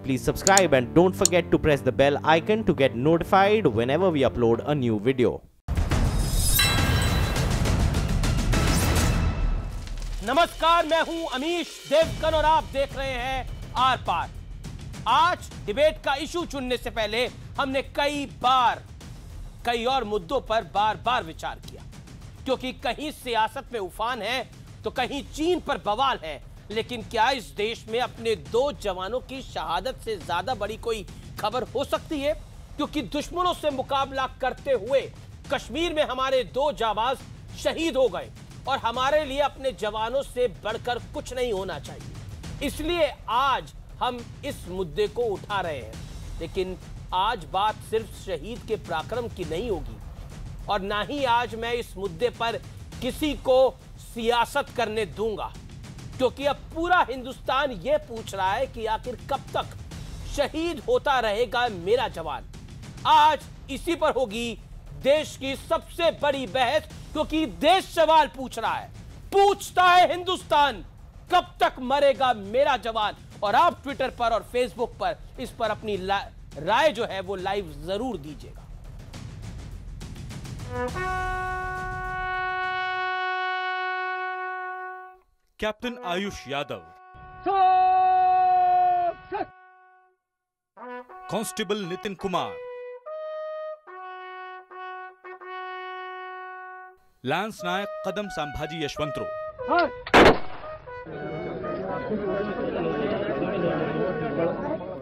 please subscribe and don't forget to press the bell icon to get notified whenever we upload a new video. नमस्कार, मैं हूं अमीश देवगन और आप देख रहे हैं आर पार। आज डिबेट का इशू चुनने से पहले हमने कई और मुद्दों पर बार बार विचार किया, क्योंकि कहीं सियासत में उफान है तो कहीं चीन पर बवाल है। लेकिन क्या इस देश में अपने 2 जवानों की शहादत से ज्यादा बड़ी कोई खबर हो सकती है? क्योंकि दुश्मनों से मुकाबला करते हुए कश्मीर में हमारे 2 जाबाज शहीद हो गए और हमारे लिए अपने जवानों से बढ़कर कुछ नहीं होना चाहिए। इसलिए आज हम इस मुद्दे को उठा रहे हैं। लेकिन आज बात सिर्फ शहीद के पराक्रम की नहीं होगी और ना ही आज मैं इस मुद्दे पर किसी को सियासत करने दूंगा, क्योंकि अब पूरा हिंदुस्तान यह पूछ रहा है कि आखिर कब तक शहीद होता रहेगा मेरा जवान। आज इसी पर होगी देश की सबसे बड़ी बहस, क्योंकि देश सवाल पूछ रहा है, पूछता है हिंदुस्तान, कब तक मरेगा मेरा जवान। और आप ट्विटर पर और फेसबुक पर इस पर अपनी राय जो है वो लाइव जरूर दीजिएगा। Captain Ayush Yadav, constable Nitin Kumar, lance Naik Kadam Sambhaji Yashwantrao,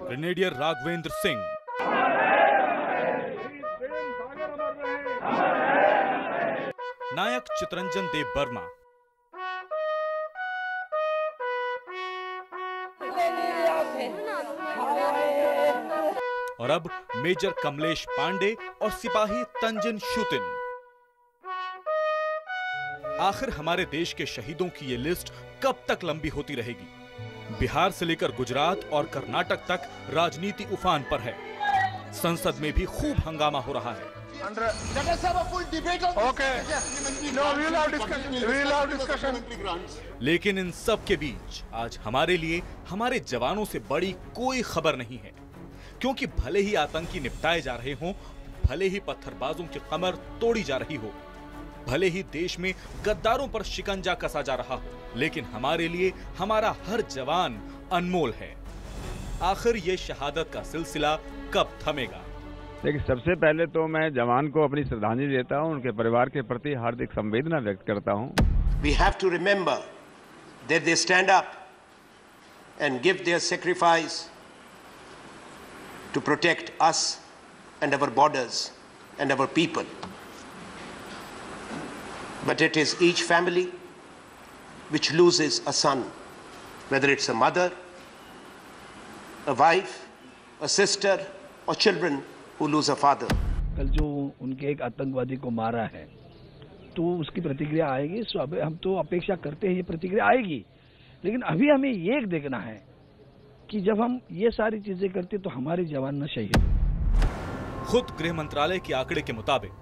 grenadier Raghavendra Singh, Naik Chitaranjan Dev Verma, और अब मेजर कमलेश पांडे और सिपाही तंजिन शुतिन। आखिर हमारे देश के शहीदों की ये लिस्ट कब तक लंबी होती रहेगी? बिहार से लेकर गुजरात और कर्नाटक तक राजनीति उफान पर है। संसद में भी खूब हंगामा हो रहा है। लेकिन इन सब के बीच आज हमारे लिए हमारे जवानों से बड़ी कोई खबर नहीं है, क्योंकि भले ही आतंकी निपटाए जा रहे हों, भले ही पत्थरबाजों की कमर तोड़ी जा रही हो, भले ही देश में गद्दारों पर शिकंजा कसा जा रहा हो, लेकिन हमारे लिए हमारा हर जवान अनमोल है। आखिर ये शहादत का सिलसिला कब थमेगा? देखिए, सबसे पहले तो मैं जवान को अपनी श्रद्धांजलि देता हूं, उनके परिवार के प्रति हार्दिक संवेदना व्यक्त करता हूं। We have to remember that they stand up and give their sacrifice to protect us and our borders and our people. But it is each family which loses a son, whether it's a mother, a wife, a sister, or children who lose a father. कल जो उनके एक आतंकवादी को मारा है, तो उसकी प्रतिक्रिया आएगी। सो अब हम तो अपेक्षा करते हैं ये प्रतिक्रिया आएगी, लेकिन अभी हमें ये देखना है कि जब हम ये सारी चीजें करते तो हमारे जवान न शहीद हो। खुद गृह मंत्रालय के आंकड़े के मुताबिक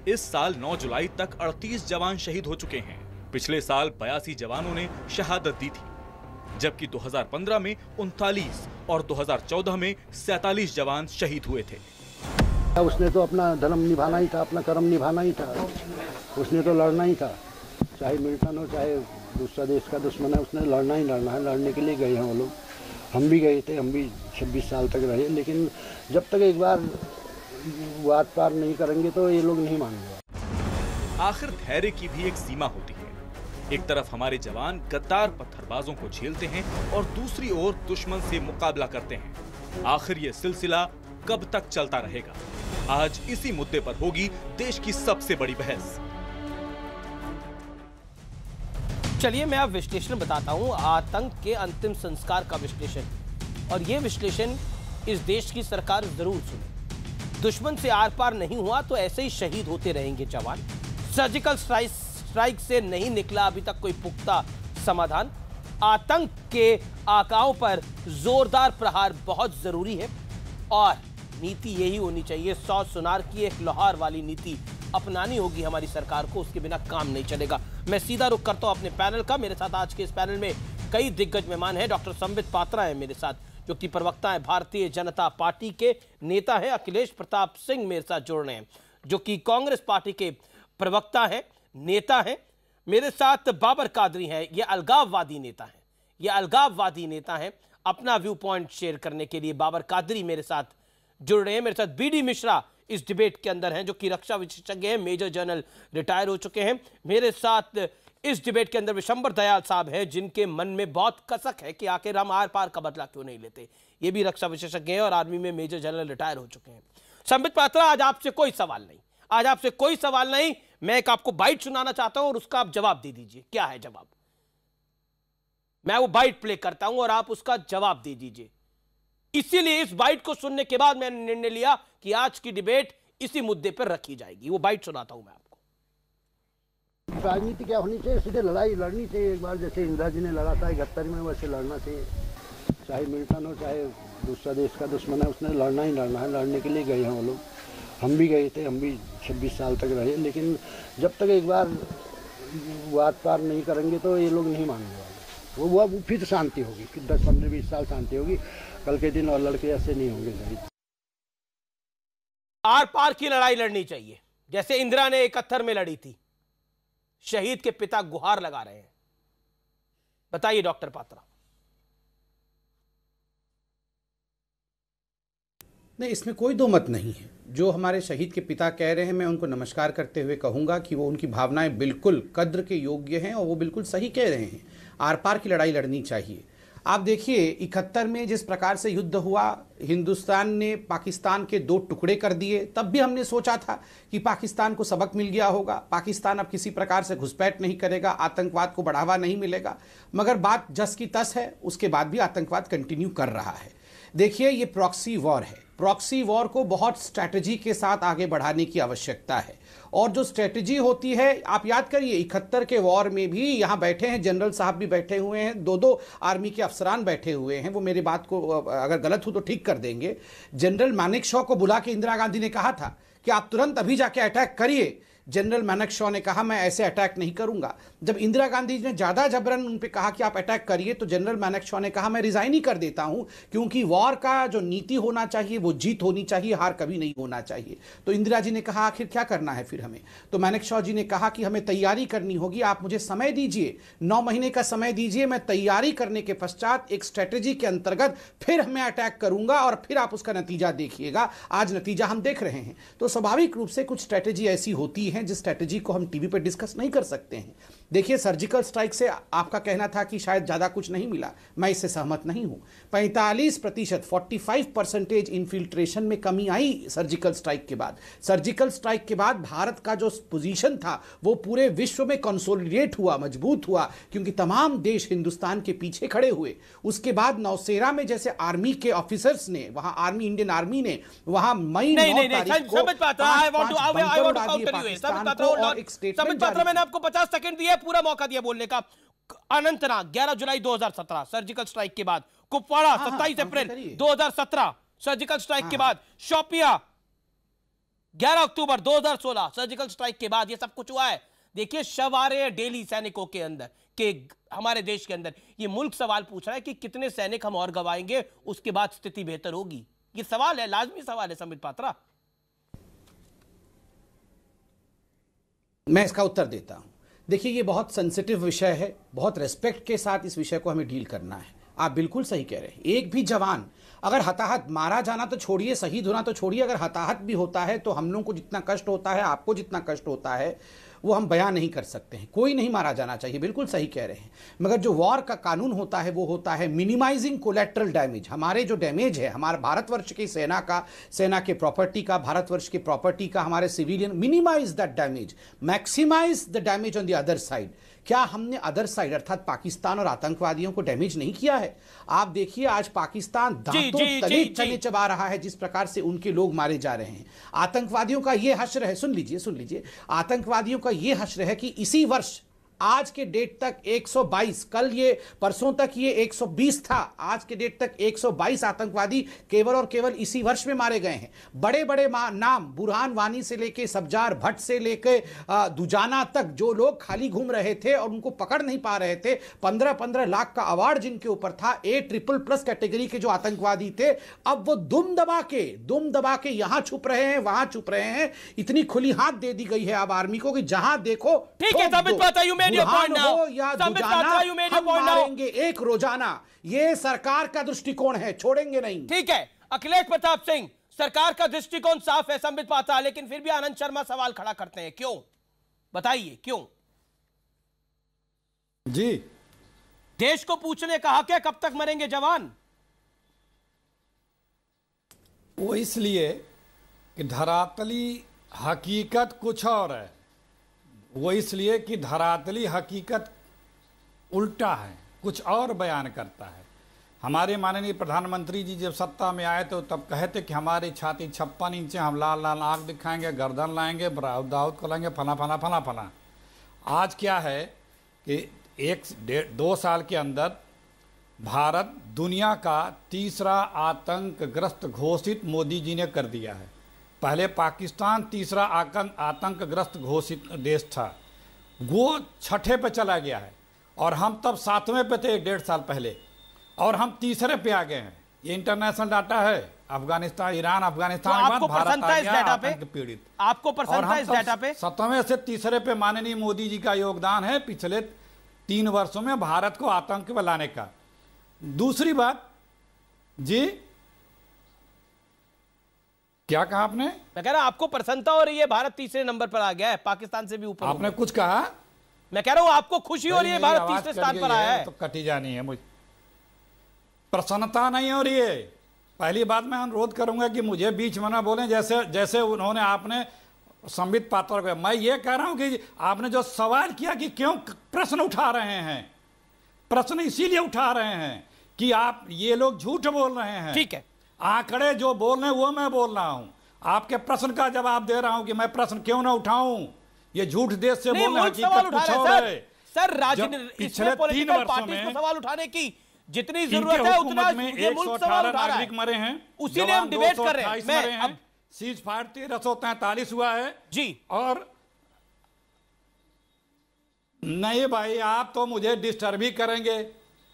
इस साल 9 जुलाई तक 38 जवान शहीद हो चुके हैं। पिछले साल 82 जवानों ने शहादत दी थी, जबकि 2015 में 39 और 2014 में 47 जवान शहीद हुए थे। उसने तो अपना धर्म निभाना ही था, अपना कर्म निभाना ही था, उसने तो लड़ना ही था, चाहे मिलिटेंट हो चाहे दूसरा देश का दुश्मन है, उसने लड़ना ही लड़ना है। लड़ने के लिए गए हैं वो लोग, हम भी गए थे, हम भी 26 साल तक रहे। लेकिन जब तक एक बार बात पार नहीं करेंगे तो ये लोग नहीं मानेंगे। आखिर धैर्य की भी एक सीमा होती है। एक तरफ हमारे जवान गद्दार पत्थरबाजों को झेलते हैं और दूसरी ओर दुश्मन से मुकाबला करते हैं। आखिर ये सिलसिला कब तक चलता रहेगा? आज इसी मुद्दे पर होगी देश की सबसे बड़ी बहस। चलिए मैं अब विश्लेषण बताता हूं, आतंक के अंतिम संस्कार का विश्लेषण। और यह विश्लेषण इस देश की सरकार जरूर सुने। दुश्मन से आर पार नहीं हुआ तो ऐसे ही शहीद होते रहेंगे जवान। सर्जिकल स्ट्राइक से नहीं निकला अभी तक कोई पुख्ता समाधान। आतंक के आकाओं पर जोरदार प्रहार बहुत जरूरी है और नीति यही होनी चाहिए। 100 सुनार की एक लोहार वाली नीति अपनानी होगी हमारी सरकार को, उसके बिना काम नहीं चलेगा। मैं सीधा रुख करता हूं अपने पैनल का। मेरे साथ आज के इस पैनल में कई दिग्गज मेहमान हैं। डॉक्टर संबित पात्रा है मेरे साथ, जो कि प्रवक्ता है भारतीय जनता पार्टी के, नेता है अखिलेश प्रताप सिंह मेरे साथ जुड़ रहे हैं, जो कि कांग्रेस पार्टी के प्रवक्ता है, नेता है। मेरे साथ बाबर कादरी है, ये अलगाववादी नेता है, ये अलगाववादी नेता है। अपना व्यू पॉइंट शेयर करने के लिए बाबर कादरी मेरे साथ जुड़ रहे हैं। मेरे साथ बीडी मिश्रा इस डिबेट के अंदर हैं, जो कि रक्षा विशेषज्ञ हैं, मेजर जनरल रिटायर हो चुके हैं। मेरे साथ इस डिबेट के अंदर विशंबर दयाल साहब हैं, जिनके मन में बहुत कसक है कि आखिर हम आर पार का बदला क्यों नहीं लेते। ये भी रक्षा विशेषज्ञ हैं और आर्मी में मेजर जनरल रिटायर हो चुके हैं। संबित पात्रा, आज आपसे कोई सवाल नहीं, आज आपसे कोई सवाल नहीं। मैं एक आपको बाइट सुनाना चाहता हूं और उसका आप जवाब दे दीजिए। क्या है जवाब? मैं वो बाइट प्ले करता हूं और आप उसका जवाब दे दीजिए। इसीलिए इस बाइट को सुनने के बाद मैंने निर्णय लिया कि आज की डिबेट इसी मुद्दे पर रखी जाएगी। वो बाइट सुनाता हूं मैं आपको। राजनीति क्या होनी चाहिए? सीधे लड़ाई लड़नी चाहिए एक बार, जैसे इंदिरा जी ने लड़ा था 71 में, वैसे लड़ना चाहिए। चाहे मिल्टन हो, चाहे दूसरा देश का दुश्मन है, उसने लड़ना ही लड़ना है। लड़ने के लिए गए हैं वो लोग, हम भी गए थे, हम भी 26 साल तक रहे। लेकिन जब तक एक बार वाद पार नहीं करेंगे तो ये लोग नहीं मानेंगे। वो फिर शांति होगी, फिर 10, 15, 20 साल शांति होगी। कल के दिन और लड़के ऐसे नहीं होंगे। आर पार की लड़ाई लड़नी चाहिए, जैसे इंदिरा ने 71 में लड़ी थी। शहीद के पिता गुहार लगा रहे हैं। बताइए डॉक्टर पात्रा। नहीं, इसमें कोई दो मत नहीं है। जो हमारे शहीद के पिता कह रहे हैं, मैं उनको नमस्कार करते हुए कहूंगा कि वो, उनकी भावनाएं बिल्कुल कद्र के योग्य हैं और वो बिल्कुल सही कह रहे हैं। आर पार की लड़ाई लड़नी चाहिए। आप देखिए 71 में जिस प्रकार से युद्ध हुआ, हिंदुस्तान ने पाकिस्तान के 2 टुकड़े कर दिए। तब भी हमने सोचा था कि पाकिस्तान को सबक मिल गया होगा, पाकिस्तान अब किसी प्रकार से घुसपैठ नहीं करेगा, आतंकवाद को बढ़ावा नहीं मिलेगा। मगर बात जस की तस है, उसके बाद भी आतंकवाद कंटिन्यू कर रहा है। देखिए, ये प्रॉक्सी वॉर है। प्रॉक्सी वॉर को बहुत स्ट्रैटेजी के साथ आगे बढ़ाने की आवश्यकता है। और जो स्ट्रैटेजी होती है, आप याद करिए 71 के वॉर में भी यहाँ बैठे हैं, जनरल साहब भी बैठे हुए हैं, 2 आर्मी के अफसरान बैठे हुए हैं। वो मेरी बात को अगर गलत हो तो ठीक कर देंगे। जनरल मानेकशॉ को बुला के इंदिरा गांधी ने कहा था कि आप तुरंत अभी जाके अटैक करिए। जनरल मानेकशॉ ने कहा मैं ऐसे अटैक नहीं करूंगा। जब इंदिरा गांधी ने ज़्यादा जबरन उन पे कहा कि आप अटैक करिए, तो जनरल मानेकशॉ ने कहा मैं रिजाइन ही कर देता हूं, क्योंकि वॉर का जो नीति होना चाहिए वो जीत होनी चाहिए, हार कभी नहीं होना चाहिए। तो इंदिरा जी ने कहा आखिर क्या करना है फिर हमें? तो मानेकशॉ जी ने कहा कि हमें तैयारी करनी होगी, आप मुझे समय दीजिए, 9 महीने का समय दीजिए, मैं तैयारी करने के पश्चात एक स्ट्रैटेजी के अंतर्गत फिर मैं अटैक करूंगा और फिर आप उसका नतीजा देखिएगा। आज नतीजा हम देख रहे हैं। तो स्वाभाविक रूप से कुछ स्ट्रैटेजी ऐसी होती हैं जिस स्ट्रैटेजी को हम टीवी पर डिस्कस नहीं कर सकते हैं। देखिए, सर्जिकल स्ट्राइक से आपका कहना था कि शायद ज़्यादा कुछ नहीं मिला, मैं इससे सहमत नहीं हूं। 45%, 45% इन्फिल्ट्रेशन में कमी आई सर्जिकल स्ट्राइक के बाद। सर्जिकल स्ट्राइक के बाद भारत का जो पोजीशन था वो पूरे विश्व में कंसोलिडेट हुआ, मजबूत हुआ, क्योंकि तमाम देश हिंदुस्तान के पीछे खड़े हुए। उसके बाद नौसेना में जैसे आर्मी के ऑफिसर्स ने, वहां आर्मी, इंडियन आर्मी ने वहां मई 9 तारीख को मैंने आपको 50 सेकंड दिए, पूरा मौका दिया बोलने का। अनंतनाग 11 जुलाई 2017 सर्जिकल स्ट्राइक के बाद, कुपवाड़ा 27 अप्रैल 2017 सर्जिकल स्ट्राइक के बाद, शोपिया 11 अक्टूबर 2016 सर्जिकल स्ट्राइक के बाद, ये सब कुछ हुआ है। देखिए, शव आ रहे हैं डेली सैनिकों के अंदर, के हमारे देश के अंदर। ये मुल्क सवाल पूछ रहा है कि कितने सैनिक हम और गवाएंगे, उसके बाद स्थिति बेहतर होगी। ये सवाल है, लाजमी सवाल है संबित पात्रा। मैं इसका उत्तर देता हूं। देखिए, ये बहुत सेंसिटिव विषय है, बहुत रेस्पेक्ट के साथ इस विषय को हमें डील करना है। आप बिल्कुल सही कह रहे हैं। एक भी जवान अगर हताहत, मारा जाना तो छोड़िए, शहीद होना तो छोड़िए, अगर हताहत भी होता है तो हम लोगों को जितना कष्ट होता है, आपको जितना कष्ट होता है, वो हम बयान नहीं कर सकते हैं। कोई नहीं मारा जाना चाहिए, बिल्कुल सही कह रहे हैं। मगर जो वॉर का कानून होता है वो होता है मिनिमाइजिंग कोलैटरल डैमेज। हमारे जो डैमेज है, हमारे भारतवर्ष की सेना का, सेना के प्रॉपर्टी का, भारतवर्ष की प्रॉपर्टी का, हमारे civilian, minimize that damage, maximize the damage on the other side. क्या हमने अदर साइड अर्थात पाकिस्तान और आतंकवादियों को डैमेज नहीं किया है? आप देखिए, आज पाकिस्तान दांतों तले चने चबा रहा है जिस प्रकार से उनके लोग मारे जा रहे हैं। आतंकवादियों का यह हश्र है, सुन लीजिए, आतंकवादियों का यह हश्र है कि इसी वर्ष आज के डेट तक 122, कल ये परसों तक ये 120 था, आज के डेट तक 122 आतंकवादी केवल और केवल इसी वर्ष में मारे गए हैं। बड़े बड़े नाम बुरहान वानी से लेके सब्जार भट्ट से लेके दुजाना तक जो लोग खाली घूम रहे थे और उनको पकड़ नहीं पा रहे थे, 15-15 लाख का अवार्ड जिनके ऊपर था, A++ कैटेगरी के जो आतंकवादी थे, अब वो दुम दबा के यहां छुप रहे हैं, वहां छुप रहे हैं। इतनी खुली हाथ दे दी गई है अब आर्मी को कि जहां देखो ठीक है, Sambit Patra, you made your point now. या Sambit Patra, you made your हम point now. मारेंगे एक रोजाना, ये सरकार का दृष्टिकोण है, छोड़ेंगे नहीं। ठीक है अखिलेश प्रताप सिंह, सरकार का दृष्टिकोण साफ है संबित पात्रा, लेकिन फिर भी आनंद शर्मा सवाल खड़ा करते हैं, क्यों? बताइए क्यों? जी, देश को पूछने का हक है कब तक मरेंगे जवान? वो इसलिए कि धरातली हकीकत कुछ और है। वो इसलिए कि धरातली हकीकत उल्टा है, कुछ और बयान करता है। हमारे माननीय प्रधानमंत्री जी जब सत्ता में आए तो तब कहे थे कि हमारी छाती 56 इंच है, हम लाल लाल आँख दिखाएंगे, गर्दन लाएंगे, दाऊद को लाएंगे, फला फला फला फला। आज क्या है कि 1-2 साल के अंदर भारत दुनिया का तीसरा आतंकग्रस्त घोषित मोदी जी ने कर दिया है। पहले पाकिस्तान तीसरा आतंकग्रस्त घोषित देश था, वो छठे पे चला गया है और हम तब 7वें पे थे 1-1.5 साल पहले, और हम तीसरे पे आ गए हैं। ये इंटरनेशनल डाटा है। अफगानिस्तान, ईरान, अफगानिस्तान के बाद भारत आ गया आतंक पीड़ित। आपको प्रसन्नता है इस डाटा पे? 7वें से तीसरे पे माननीय मोदी जी का योगदान है पिछले 3 वर्षों में भारत को आतंक में लाने का। दूसरी बात जी, क्या कहा आपने? मैं कह रहा हूं आपको प्रसन्नता हो रही है, भारत तीसरे नंबर पर आ गया है, पाकिस्तान से भी ऊपर। आपने कुछ कहा? मैं कह रहा हूं आपको खुशी हो रही है, भारत तीसरे स्थान पर आया है। तो कटी जानी है, मुझे प्रसन्नता नहीं हो रही है। पहली बात मैं अनुरोध करूंगा कि मुझे बीच में ना बोलें, जैसे उन्होंने आपने संबित पात्रा को। मैं ये कह रहा हूं कि आपने जो सवाल किया कि क्यों प्रश्न उठा रहे हैं, प्रश्न इसीलिए उठा रहे हैं कि आप ये लोग झूठ बोल रहे हैं। ठीक है, आंकड़े जो बोल रहे हैं वो मैं बोल रहा हूं, आपके प्रश्न का जवाब दे रहा हूं कि मैं प्रश्न क्यों ना उठाऊं। ये झूठ देश से बोल रहे हैं, हकीकत कुछ और है। सर पिछले 3 वर्षों में सवाल उठाने की जितनी जरूरत है उतना ये मुल्क सवाल उठा रहा है। मरे हैं, उसीलिए हम डिबेट कर रहे हैं। अब सीज फायर 1343 हुआ है जी। और नहीं भाई, आप तो मुझे डिस्टर्ब ही करेंगे।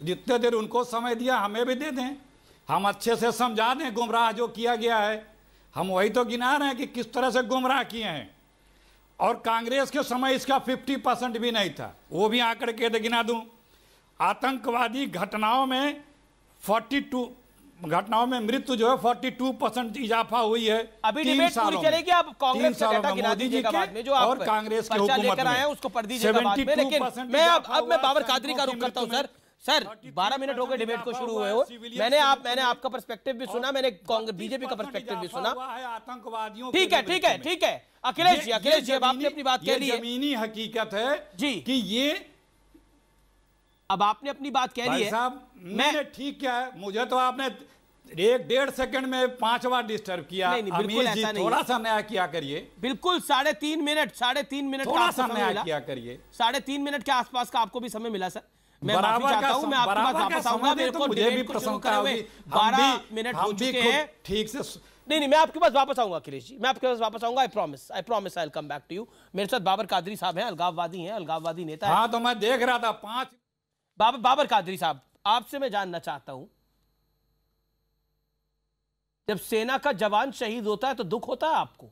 जितने देर उनको समय दिया हमें भी दे दें, हम अच्छे से समझा दें गुमराह जो किया गया है। हम वही तो गिना रहे हैं कि किस तरह से गुमराह किए हैं। और कांग्रेस के समय इसका 50% भी नहीं था, वो भी आंकड़े के गिना दूं। आतंकवादी घटनाओं में 42 घटनाओं में मृत्यु जो है 42% इजाफा हुई है। अभी डिबेट पूरी चलेगी, आप कांग्रेस का डाटा गिना दीजिएगा बाद में, जो आप और कांग्रेस की हुकूमत लेकर आए हैं उसको पढ़ दीजिएगा बाद में। लेकिन मैं बाबर कादरी का रुख करता हूं। सर 12 मिनट हो गए डिबेट को शुरू हुए हो। मैंने आपका पर्सपेक्टिव भी सुना, मैंने बीजेपी का पर्सपेक्टिव भी सुना। आतंकवादियों ठीक है अखिलेश जी अब आपने अपनी बात कह ली है। जमीनी हकीकत है जी कि ये अब आपने अपनी बात कह ली है साहब। मैंने ठीक क्या है, मुझे तो आपने 1-1.5 सेकंड में 5 बार डिस्टर्ब किया। बिल्कुल ऐसा नहीं, थोड़ा सा नया किया करिए। बिल्कुल 3.5 मिनट थोड़ा सा नया किया करिए। 3.5 मिनट के आसपास का आपको भी समय मिला सर। मैं माफी चाहता हूं, मैं आपके पास वापस आऊंगा। मेरे को मुझे भी प्रसन्नता होगी। 12 मिनट हो चुके हैं ठीक से। नहीं मैं आपके पास वापस आऊंगा अखिलेश जी, मैं आपके पास वापस आऊंगा। I promise I will come back to you. मेरे साथ बाबर कादरी साहब हैं, अलगाववादी नेता है। हाँ तो मैं देख रहा था 5 बाबर कादरी साहब, आपसे मैं जानना चाहता हूं, जब सेना का जवान शहीद होता है तो दुख होता है आपको?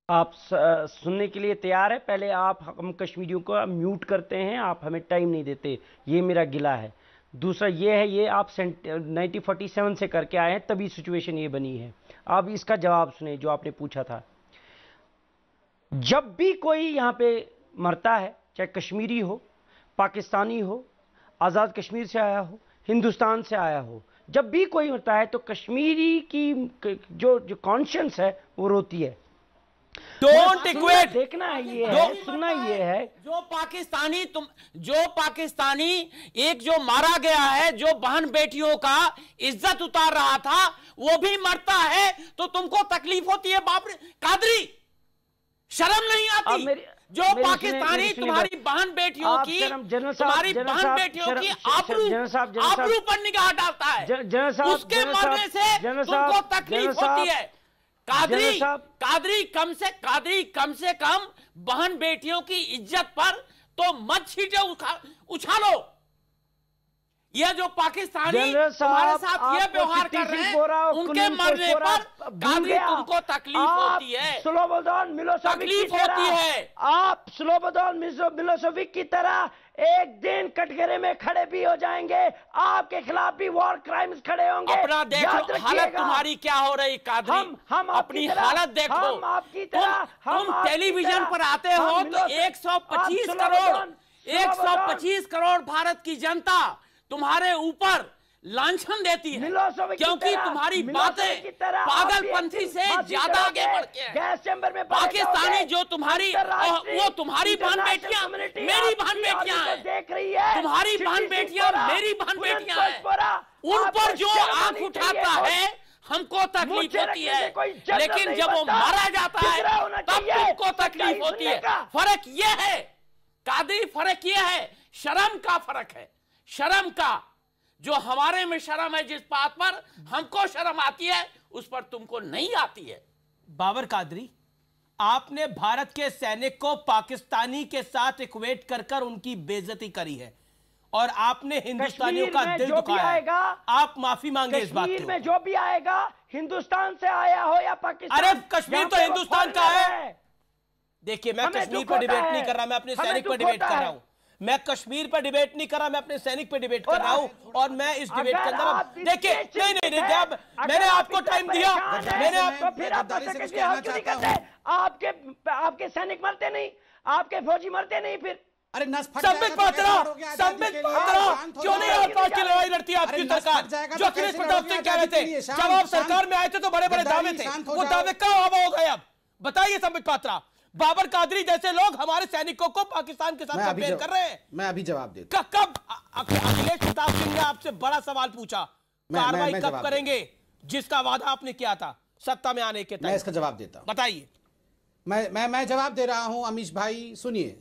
आप सुनने के लिए तैयार है? पहले आप हम कश्मीरियों को म्यूट करते हैं, आप हमें टाइम नहीं देते, ये मेरा गिला है। दूसरा ये है, ये आप 1947 से करके आए हैं, तभी सिचुएशन ये बनी है। आप इसका जवाब सुने जो आपने पूछा था। जब भी कोई यहाँ पे मरता है, चाहे कश्मीरी हो, पाकिस्तानी हो, आज़ाद कश्मीर से आया हो, हिंदुस्तान से आया हो, जब भी कोई मरता है तो कश्मीरी की जो कॉन्शियंस है वो रोती है। डोंट इक्वेट, देखना है ये है, सुनना ये है। जो पाकिस्तानी एक जो मारा गया है, जो बहन बेटियों का इज्जत उतार रहा था, वो भी मरता है तो तुमको तकलीफ होती है? बाप रे कादरी, शर्म नहीं आती? जो पाकिस्तानी तुम्हारी बहन बेटियों की, तुम्हारी बहन बेटियों की आबरू पर निगाह डालता है, उसके मरने से तुमको तकलीफ होती है। कादरी कम से कम बहन बेटियों की इज्जत पर तो मत छीटे उछालो। ये जो पाकिस्तानी तुम्हारे साथ ये व्यवहार कर रहे हैं, उनके मरने पर कादरी तुमको तकलीफ होती है, तकलीफ होती है। आप स्लोबोदान मिलोसेविक की तरह एक दिन कटघरे में खड़े भी हो जाएंगे, आपके खिलाफ भी वॉर क्राइम्स खड़े होंगे। अपना देखो हालत तुम्हारी क्या हो रही कादरी, हम अपनी हालत देखो। तुम टेलीविजन पर आते हो तो 125 करोड़ भारत की जनता तुम्हारे ऊपर लांछन देती है, क्योंकि तुम्हारी बातें पागलपंथी से ज्यादा आगे बढ़ के हैं। पाकिस्तानी जो तुम्हारी वो तुम्हारी बहन बेटियां मेरी बहन बेटियां हैं, तुम्हारी बहन बेटियां मेरी बहन बेटियां हैं। उन पर जो आंख उठाता है हमको तकलीफ होती है, लेकिन जब वो मारा जाता है तब तुमको तकलीफ होती है। फर्क यह है कादरी, फर्क यह है, शर्म का फर्क है। शर्म का, जो हमारे में शर्म है, जिस बात पर हमको शर्म आती है उस पर तुमको नहीं आती है। बाबर कादरी, आपने भारत के सैनिक को पाकिस्तानी के साथ इक्वेट कर उनकी बेइज्जती करी है और आपने हिंदुस्तानियों का दिल दुखाया है। आप माफी मांगे इस बात की। कश्मीर में जो भी आएगा, हिंदुस्तान से आया हो या पाकिस्तान, अरे कश्मीर तो हिंदुस्तान का है। देखिए, मैं कश्मीर पर डिबेट नहीं कर रहा, मैं अपने सैनिक पर डिबेट कर रहा हूं। मैं कश्मीर पर डिबेट नहीं कर रहा, मैं अपने सैनिक पर डिबेट कर रहा हूं। और मैं इस डिबेट के अंदर देखिए, नहीं, मैंने आपको टाइम दिया, मैंने आपके सैनिक मरते नहीं, आपके फौजी मरते नहीं, फिर अरे संबित पात्रा क्यों नहीं आसपास की लड़ाई लड़ती है आपकी सरकार? जो अखिलेश प्रताप सिंह कह रहे थे जब आप सरकार में आए थे तो बड़े बड़े दावे थे, वो दावे कहाँ हवा हो गए? अब बताइए संबित पात्रा, बाबर कादरी जैसे लोग हमारे सैनिकों को पाकिस्तान के साथ कंपेयर कर रहे हैं। मैं अभी जवाब देता हूं। कब अखिलेश प्रताप सिंह ने आपसे बड़ा सवाल पूछा, कार्रवाई कब करेंगे, जिसका वादा आपने किया था सत्ता में आने के? मैं इसका जवाब देता हूं, बताइए। मैं जवाब दे रहा हूं। अमीश भाई सुनिए।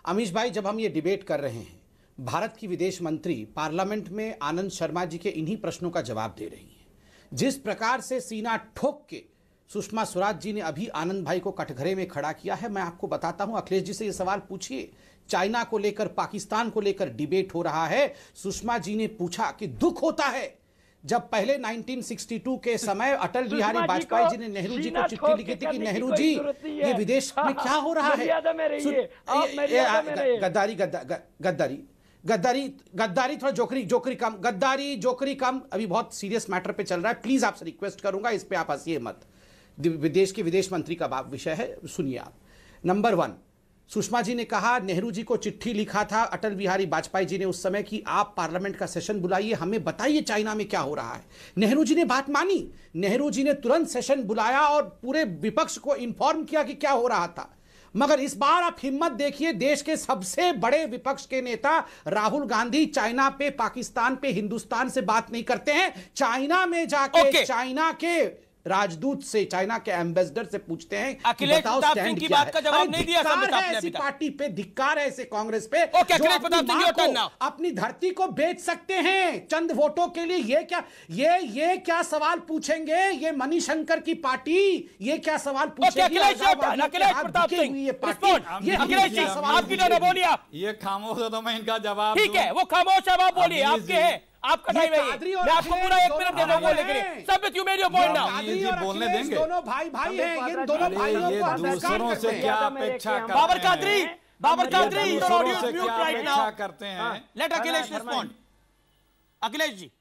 अमीश भाई, जब हम ये डिबेट कर रहे हैं, भारत की विदेश मंत्री पार्लियामेंट में आनंद शर्मा जी के इन्हीं प्रश्नों का जवाब दे रही हैं। जिस प्रकार से सीना ठोक के सुषमा स्वराज जी ने अभी आनंद भाई को कटघरे में खड़ा किया है, मैं आपको बताता हूं। अखिलेश जी से ये सवाल पूछिए, चाइना को लेकर, पाकिस्तान को लेकर डिबेट हो रहा है। सुषमा जी ने पूछा कि दुख होता है जब पहले 1962 के समय अटल बिहारी वाजपेयी जी ने नेहरू जी को चिट्ठी लिखी थी कि नेहरू जी, ये विदेश में क्या हो रहा है? गद्दारी थोड़ा जोकरी कम। अभी बहुत सीरियस मैटर पे चल रहा है, प्लीज आपसे रिक्वेस्ट करूंगा, इस पे आप हंसिए मत। विदेश के विदेश मंत्री का विषय है, सुनिए आप। नंबर 1, सुषमा जी ने कहा नेहरू जी को चिट्ठी लिखा था अटल बिहारी वाजपेयी जी ने उस समय कि आप पार्लियामेंट का सेशन बुलाइए, हमें बताइए चाइना में क्या हो रहा है। नेहरू जी ने बात मानी, नेहरू जी ने तुरंत सेशन बुलाया और पूरे विपक्ष को इन्फॉर्म किया कि क्या हो रहा था। मगर इस बार आप हिम्मत देखिए, देश के सबसे बड़े विपक्ष के नेता राहुल गांधी चाइना पे, पाकिस्तान पे, हिंदुस्तान से बात नहीं करते हैं। चाइना में जाके चाइना के राजदूत से, चाइना के एम्बेसडर से पूछते हैं अखिलेश प्रताप सिंह की बात का जवाब नहीं दिया ऐसी पार्टी पे, धिक्कार है ऐसे कांग्रेस पे अखिलेश प्रताप सिंह अपनी धरती को बेच सकते हैं चंद वोटों के लिए। ये क्या सवाल पूछेंगे? ये मणिशंकर की पार्टी ये क्या सवाल पूछेगी? ये खामोश है तो मैं इनका जवाब, ठीक है वो खामोश है, आप बोलिए, आपके हैं, आपका टाइम है, मैं आपको पूरा 1 मिनट दे दूंगा बोलने के लिए। सब you made your point now. ये बोलने देंगे, दोनों भाई हैं, इन दोनों भाइयों को दूसरों से क्या अपेक्षा करते हैं? Babar Qadri your audio mute right now करते हैं। Let Akhilesh respond. अखिलेश जी,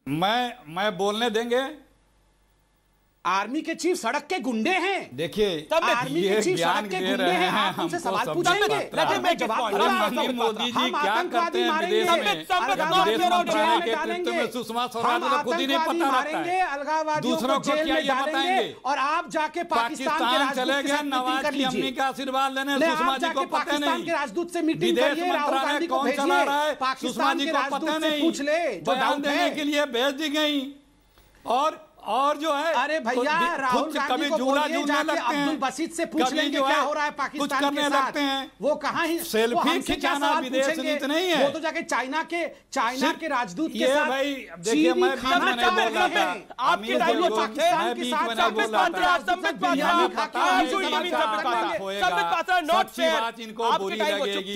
मैं बोलने देंगे। आर्मी के चीफ सड़क के गुंडे हैं। देखिए, आर्मी के चीफ सड़क के गुंडे हैं, आप उनसे सवाल पूछेंगे, मैं जवाब दूंगा। मोदी जी क्या करते हैं विदेश में? विदेश मंत्रालय के नेतृत्व में सुषमा स्वराज को खुद ही नहीं पता रहता है, दूसरों को क्या ये बताएंगे? और आप जाके पाकिस्तान चले गए नवाज की अम्मी का आशीर्वाद लेने, सुषमा जी को पता नहीं। राजदूत से मीटिंग विदेश मंत्रालय कौन चला रहा है सुषमा जी को पता नहीं, पूछ ले, बयान देने के लिए भेज दी गई। और जो है अरे भैया राहुल गांधी को बोलिए जाके अब्दुल बसीत से पूछ लेंगे क्या हो रहा है पाकिस्तान के साथ। वो कहाँ ही सेल्फी खिंचाना विदेश नीति नहीं है, वो तो जाके चाइना के राजदूत के साथ। भाई देखिए मैं बीच में नहीं बोल रहा था, आपके टाइम में पाकिस्तान के साथ सच्ची बात इनको बुरी लगेगी,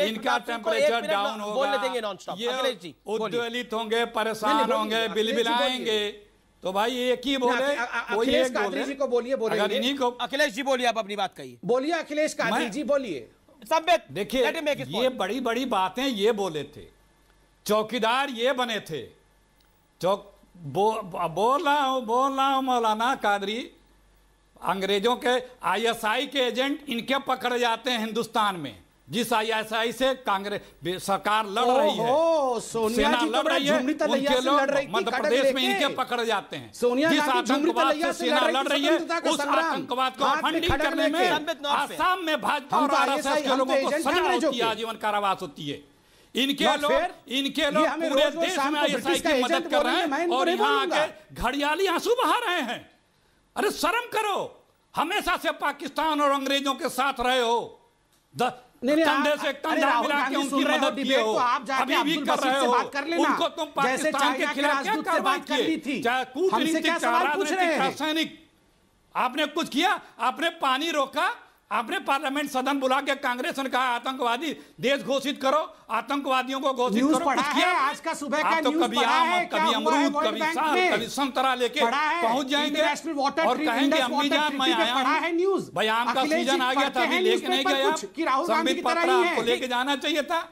इनका टेम्परेचर डाउन होगा, ये उद्वेलित होंगे, परेशान होंगे, बिलबिलाएंगे। तो भाई एक ही बोले, कोई एक बोले। जी को बोलिए, अगर इन्हीं को अखिलेश जी बोलिए, आप अपनी बात कहिए। बोलिए अखिलेश कादरी जी बोलिए। देखिए ये बड़ी बड़ी बातें ये बोले थे, चौकीदार ये बने थे, बोल रहा हूं मौलाना कादरी, अंग्रेजों के आईएसआई के एजेंट इनके पकड़े जाते हैं हिंदुस्तान में, जिस आईएसआई से कांग्रेस सरकार लड़ रही है, सेना लड़ रही है, उनके लोग मध्य प्रदेश में इनके पकड़े जाते हैं। जिस आतंकवाद से सेना लड़ रही है, उस आतंकवाद को फंडिंग करने में आसाम में भाजपा और आरएसएस के लोगों को सजा होती है, आजीवन कारावास होती है। इनके लोग पूरे देश में आईएसआई की मदद कर रहे हैं और यहाँ आके घड़ियाली आंसू बहा रहे हैं। अरे शर्म करो, हमेशा से पाकिस्तान और अंग्रेजों के साथ रहे हो, कंधे से कंधा मिला के उनकी मदद किए हो, अभी भी कर रहे हो। उनको तुम पाकिस्तान के खिलाफ क्या कार्रवाई की, चाहे कूटनीतिक चाहे राजनीतिक रासायनिक, आपने कुछ किया? आपने पानी रोका, आपने पार्लियामेंट सदन बुला के कांग्रेस ने कहा आतंकवादी देश घोषित करो, आतंकवादियों को घोषित करो, कुछ किया? आज का सुबह का तो कभी आम, कभी अमरूद, कभी साल, कभी संतरा लेके पहुंच जाएंगे और कहेंगे अम्मी जान मैं आया हूं। भाई आम का सीजन आ गया था, अभी लेके नहीं गया, संबित पत्र आपको लेके जाना चाहिए था।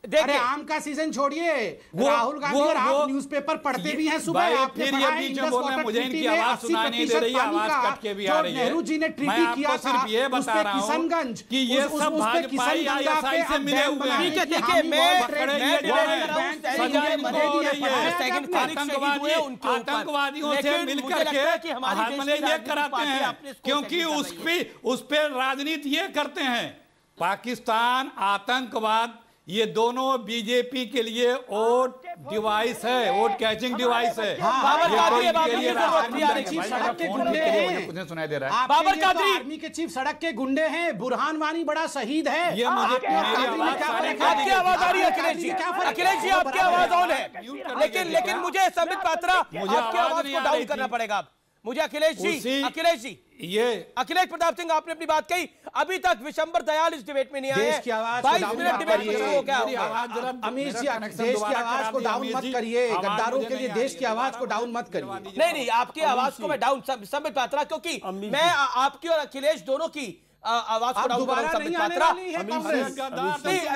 अरे आम का सीजन छोड़िए, राहुल गांधी और आप न्यूज़पेपर पढ़ते भी हैं सुबह, आपने पढ़ा है इंडस वाटर मुझे इनकी आवाज सुनाई नहीं दे रही है, आवाज कट के भी आ रही है। नेहरू जी ने ट्रीटी किया था, सिर्फ ये बता रहा हूं कि ये सब भाजपा आईएसआई से मिले हुए हैं। आतंकवादियों से मिलकर के हमले ये कराते हैं, क्योंकि उस पे राजनीति ये करते हैं। पाकिस्तान, आतंकवाद, ये दोनों बीजेपी के लिए वोट डिवाइस है, वोट कैचिंग डिवाइस है। सुनाई दे रहा है बाबर कादरी आर्मी के चीफ सड़क के गुंडे हैं, बुरहान वानी बड़ा शहीद है। ये मुझे आपकी आवाज आ रही है अखिलेश जी, अखिलेश जी आपकी आवाज ऑन है, लेकिन मुझे संबित पात्रा आपकी आवाज को डाउन करना पड़ेगा। मुझे अखिलेश जी ये अखिलेश प्रताप सिंह आपने अपनी बात कही, अभी तक विशंबर दयाल इस डिबेट में नहीं आए। 22 मिनट डिबेट में शुरू हो गया। अमीश जी देश की आवाज को डाउन मत करिए, गद्दारों के लिए देश की आवाज को डाउन मत करिए। नहीं आपकी आवाज को मैं डाउन संबित पात्रा, क्योंकि मैं आपकी और अखिलेश दोनों की आवाज को डाउन कर रहा हूं।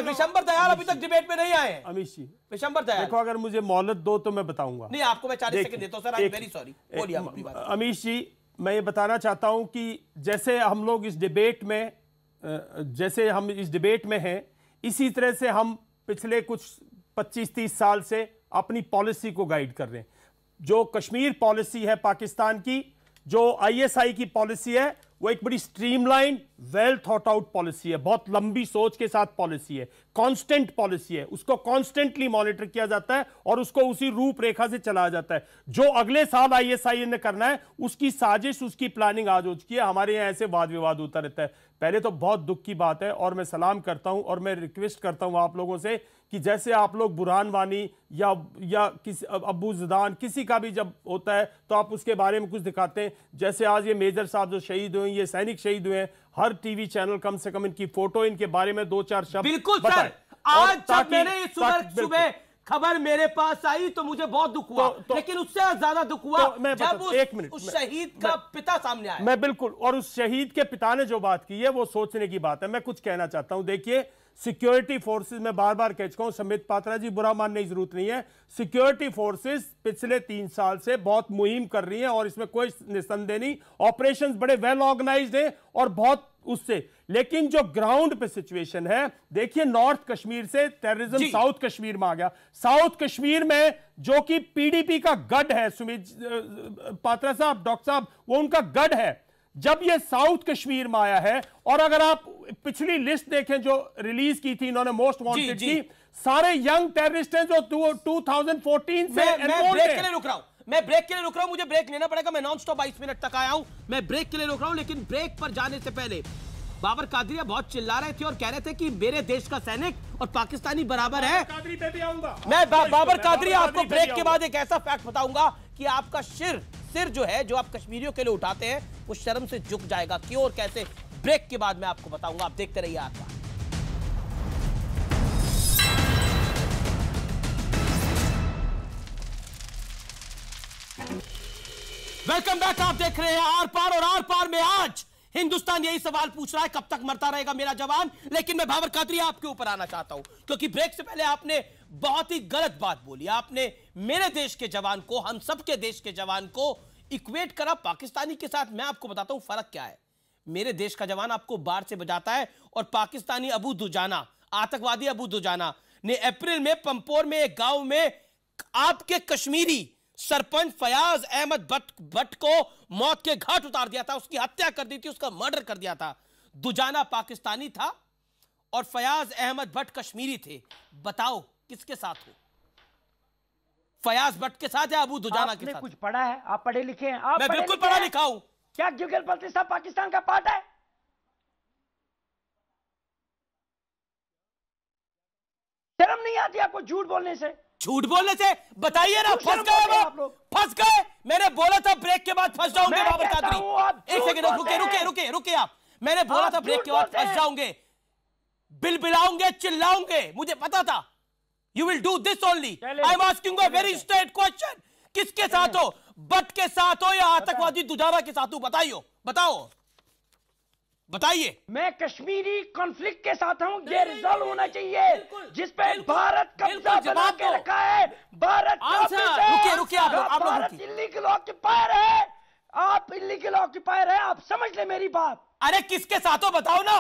विशंबर दयाल अभी तक डिबेट में नहीं आए। अमीश जी, विशंबर दयाल देखो अगर मुझे मोहलत दो तो मैं बताऊंगा। नहीं आपको मैं 40 सेकंड देता हूं sir, I am very sorry, बोलिए आप अपनी बात। अमीश जी मैं ये बताना चाहता हूं कि जैसे हम लोग इस डिबेट में हैं, इसी तरह से हम पिछले कुछ 25-30 साल से अपनी पॉलिसी को गाइड कर रहे हैं। जो कश्मीर पॉलिसी है पाकिस्तान की, जो आईएसआई की पॉलिसी है, वो एक बड़ी streamline, well thought out policy है, बहुत लंबी सोच के साथ पॉलिसी है, कांस्टेंट पॉलिसी है, उसको कांस्टेंटली मॉनिटर किया जाता है और उसको उसी रूपरेखा से चलाया जाता है। जो अगले साल आईएसआई ने करना है उसकी साजिश, उसकी प्लानिंग आज हो चुकी है। हमारे यहाँ ऐसे वाद विवाद होता रहता है। पहले तो बहुत दुख की बात है और मैं सलाम करता हूं और मैं रिक्वेस्ट करता हूं आप लोगों से कि जैसे आप लोग बुरहान वानी या किसी अबू ज़िदान किसी का भी जब होता है तो आप उसके बारे में कुछ दिखाते हैं। जैसे आज ये मेजर साहब जो शहीद हुए, ये सैनिक शहीद हुए हैं, हर टीवी चैनल कम से कम इनकी फोटो, इनके बारे में 2-4 शब्द बिल्कुल सर। आज जब मैंने सुबह खबर मेरे पास आई तो मुझे बहुत दुख हुआ, लेकिन उससे ज्यादा दुख हुआ जब उस शहीद का पिता सामने आया। मैं बिल्कुल, और उस शहीद के पिता ने जो बात की है वो सोचने की बात है। मैं कुछ कहना चाहता हूं, देखिए सिक्योरिटी फोर्सेस, मैं बार बार कह चुका हूं, संबित पात्रा जी बुरा मानने की जरूरत नहीं है, सिक्योरिटी फोर्सेस पिछले 3 साल से बहुत मुहिम कर रही हैं और इसमें कोई निसंदेह नहीं, ऑपरेशंस बड़े वेल ऑर्गेनाइज्ड हैं और बहुत उससे। लेकिन जो ग्राउंड पे सिचुएशन है, देखिए नॉर्थ कश्मीर से टेररिज्म साउथ कश्मीर में आ गया। साउथ कश्मीर में जो कि पीडीपी का गढ़ है, सुमित पात्रा साहब, डॉक्टर साहब, वो उनका गढ़ है। जब ये साउथ कश्मीर में आया है, और अगर आप पिछली लिस्ट देखें जो रिलीज की थी इन्होंने मोस्ट वांटेड की, सारे यंग टेररिस्ट हैं जो 2014 से मैं ब्रेक के लिए रुक रहा हूं। मैं ब्रेक के लिए रुक रहा हूं, मुझे ब्रेक लेना पड़ेगा। मैं नॉन स्टॉप 22 मिनट तक आया हूं, मैं ब्रेक के लिए रुक रहा हूं। लेकिन ब्रेक पर जाने से पहले बाबर कादरिया बहुत चिल्ला रहे थे और कह रहे थे कि मेरे देश का सैनिक और पाकिस्तानी बराबर है। कादरी पे भी आऊंगा मैं बाबर कादरिया आपको ब्रेक के बाद एक ऐसा फैक्ट बताऊंगा कि आपका सिर जो है, जो आप कश्मीरियों के लिए उठाते हैं, वो शर्म से झुक जाएगा। क्यों और कैसे, ब्रेक के बाद मैं आपको बताऊंगा। आप देखते रहिए आर पार। वेलकम बैक, आप देख रहे हैं आर पार। और आर पार में आज हिंदुस्तान यही सवाल पूछ रहा है, कब तक मरता रहेगा मेरा जवान। लेकिन मैं बाबर कादरिया आपके ऊपर आना चाहता हूं, क्योंकि ब्रेक से पहले आपने बहुत ही गलत बात बोली। आपने मेरे देश के जवान को, हम सबके देश के जवान को इक्वेट करा पाकिस्तानी के साथ। मैं आपको बताता हूं फर्क क्या है। मेरे देश का जवान आपको बाढ़ से बचाता है, और पाकिस्तानी अबू दुजाना, आतंकवादी अबू दुजाना ने अप्रैल में पंपोर में एक गांव में आपके कश्मीरी सरपंच फयाज अहमद भट्ट को मौत के घाट उतार दिया था, उसकी हत्या कर दी थी, उसका मर्डर कर दिया था। दुजाना पाकिस्तानी था और फयाज अहमद भट्ट कश्मीरी थे। बताओ किसके साथ हो, फयाज भट्ट के साथ या अबू दुजाना के साथ? कुछ पढ़ा है? आप पढ़े लिखे हैं? आप मैं बिल्कुल पढ़ा लिखा हूं। क्या जुगल बल्तिस्तान पाकिस्तान का पार्ट है? शर्म नहीं आती आपको झूठ बोलने से? झूठ बोलने से बताइए ना, फंस गए आप लोग, फंस गए। मैंने बोला था ब्रेक के बाद फंस जाओगे बाबर कादरी। एक सेकंड रुके आप। मैंने बोला था ब्रेक के बाद फंस जाओगे, बिलबिलाओगे, चिल्लाओगे, मुझे पता था। You will do this only. I am asking a very straight question. किसके साथ हो, भट्ट के साथ हो या आतंकवादी दुजाना के साथ हो? बताओ बताइए। मैं कश्मीरी कॉन्फ्लिक्ट के साथ हूं, ये रिजॉल्व होना चाहिए, जिसपे भारत कब्जा बना के रखा है। भारत रुकिए आप लोग इल्लीगल ऑक्यूपायर है, आप इल्लीगल ऑक्यूपायर है, आप समझ ले मेरी बात। अरे किसके साथ हो बताओ ना,